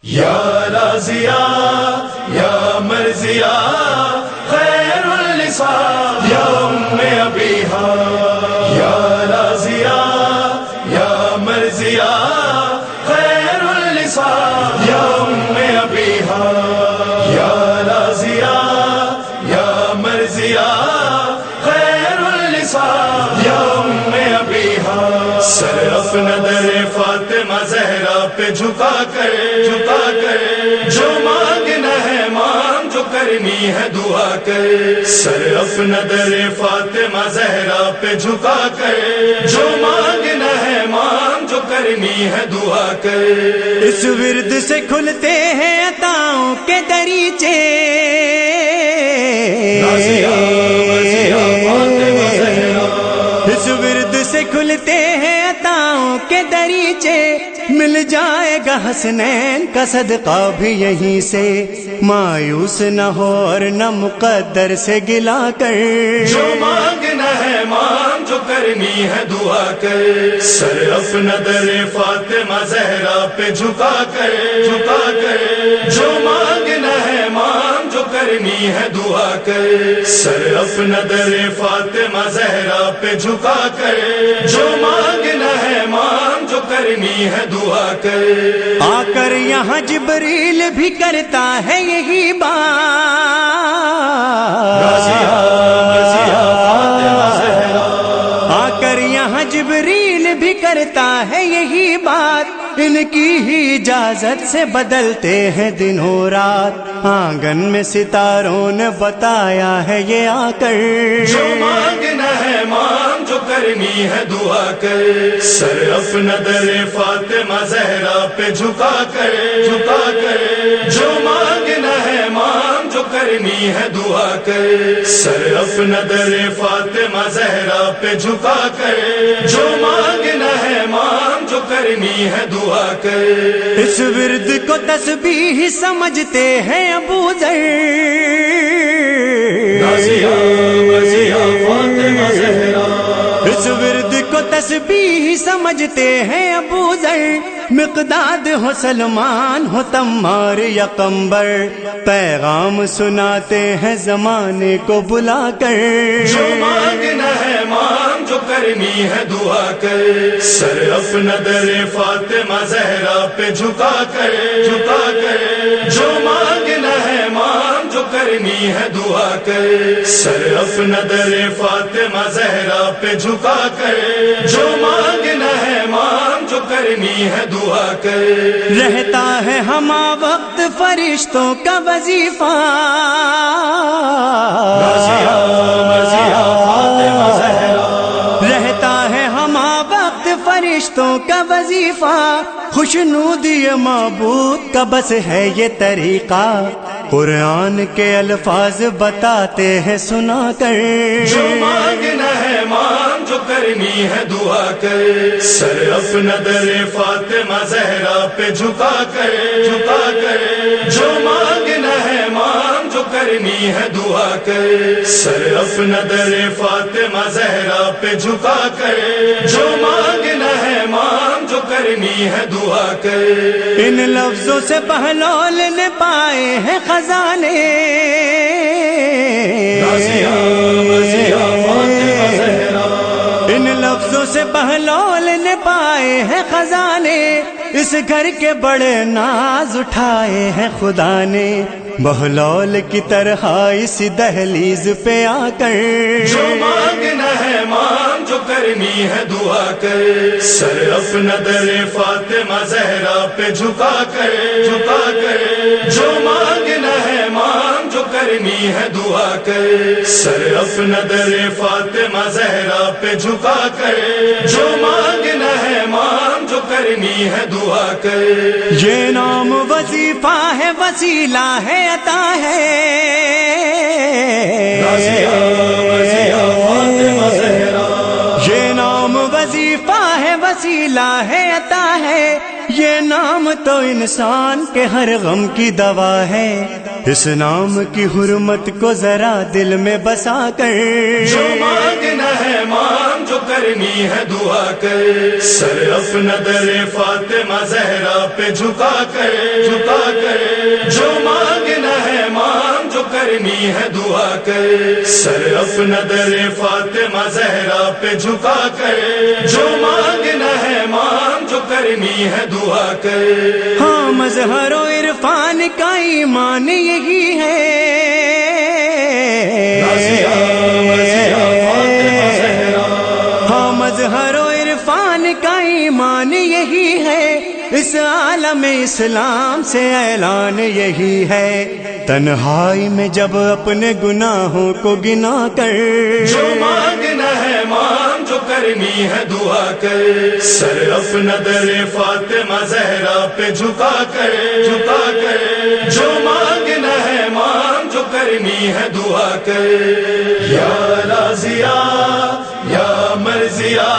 یا رازیا یا مرزیا خیر النساء یا ام ابیہا یا رازیا یا مرزیا خیر النساء یا ام ابیہا یا رازیا یا مرزیا خیر النساء یا ام ابیہا سر اپنا در فاطمہ زہرا پہ جھکا کر جو مانگنا ہے مانگ، جو کرنی ہے دعا کر، سر اپنا در فاطمہ زہرا پہ جھکا کر جو مانگنا ہے مانگ، جو کرنی ہے دعا کر۔ اس ورد سے کھلتے ہیں عطاؤں کے دریچے، اس ورد سے کھلتے ہیں عطاؤں کے دریچے، مل جائے گا حسنین کا صدقہ بھی یہیں سے، مایوس نہ ہو اور نہ مقدر سے گلا کر، جو مانگنا ہے مانگ، جو کرنی ہے دعا کر، سر اپنا در فاطمہ زہرا پہ جھکا کر جو مانگنا ہے مانگ، جو کرنی ہے دعا کر، سر اپنا در فاطمہ زہرا پہ جھکا کر جو مانگنا ہے مانگ، جو کرنی ہے دعا کر۔ آ کر یہاں جبریل بھی کرتا ہے یہی بات، آ کر یہاں جبریل بھی کرتا ہے یہی بات، ان کی ہی اجازت سے بدلتے ہیں دن و رات، آنگن میں ستاروں نے بتایا ہے یہ آ کر، جو مانگنا ہے مانگ، جو کرنی ہے دعا کر، سر اپنا در فاطمہ زہرا پہ جھکا کر جو مانگنا ہے مانگ، جو کرنی ہے دعا کر، سر اپنا در فاطمہ زہرا پہ جھکا کر جو مانگنا ہے مانگ، جو کرنی ہے دعا کر۔ اس ورد کو تسبیح سمجھتے ہیں ابو ذر، اس ورد کو تسبیح سمجھتے ہیں ابو ذر، مقداد ہو سلمان ہو تمار یا قمبر، پیغام سناتے ہیں زمانے کو بلا کر، جو مانگنا ہے مانگ، جو کرنی ہے دعا کر، سر اپنا در فاطمہ زہرا پہ جھکا کر جو مانگنا ہے مانگ، جو کرنی ہے دعا کر، سر اپنا در فاطمہ زہرا پہ جھکا کر جو مانگنا ہے مانگ، جو کرنی ہے دعا کر۔ رہتا ہے ہما وقت فرشتوں کا وظیفہ، رہتا ہے ہما وقت فرشتوں کا وظیفہ، خوشنود یہ معبود کا بس ہے یہ طریقہ، قرآن کے الفاظ بتاتے ہیں سنا کر، جو مانگنا ہے مانگ، جو کرنی ہے دعا کر، سر اپنا در فاطمہ زہرا پہ جھکا کر جو مانگنا ہے مانگ، جو کرنی ہے دعا کر، سر اپنا در فاطمہ زہرا پہ جھکا کر جو مانگنا ہے مانگ، جو کرنی ہے دعا کر۔ ان لفظوں سے بہلول نے پائے ہیں خزانے، ان لفظوں سے بہلول نے پائے ہیں خزانے، اس گھر کے بڑے ناز اٹھائے ہیں خدا نے، بہلول کی طرح اس دہلیز پہ آ کر، جو مانگنا ہے مانگ، جو کرنی ہے دعا کر، سر اپنا در فاطمہ زہرا پہ جھکا کر جو مانگنا ہے مانگ، جو کرنی ہے دعا کر، سر اپنا در فاطمہ زہرا پہ جھکا کر جو مانگنا ہے مانگ، جو کرنی ہے دعا کر۔ یہ نام وظیفہ ہے، وسیلہ ہے، عطا ہے، یہ نام وظیفہ ہے وسیلہ ہے عطا ہے، یہ نام تو انسان کے ہر غم کی دوا ہے، اس نام کی حرمت کو ذرا دل میں بسا کر، جو مانگنا ہے مانگ، جو کرنی ہے دعا کر، سر اپنا در فاطمہ زہرا پہ جھکا کر، جھکا کر، جو مانگنا ہے مانگ، جو کرنی ہے دعا کر، سر اپنا در فاطمہ زہرا پہ جھکا کر، جو مانگنا ہے مانگ، جو کرنی ہے دعا کر۔ ہاں مظہر و عرفان کا ایمان یہی ہے، ہاں مظہر و عرفان کا ایمان یہی ہے، اس عالم اسلام سے اعلان یہی ہے، تنہائی میں جب اپنے گناہوں کو گنا کر، جو مانگنا ہے مانگ، جو کرنی ہے دعا کر، سر اپنا در فاطمہ زہرا پہ جھکا کر، جھکا کر، جو مانگنا ہے مانگ، جو کرنی ہے دعا کر، یا راضیہ یا مرضیہ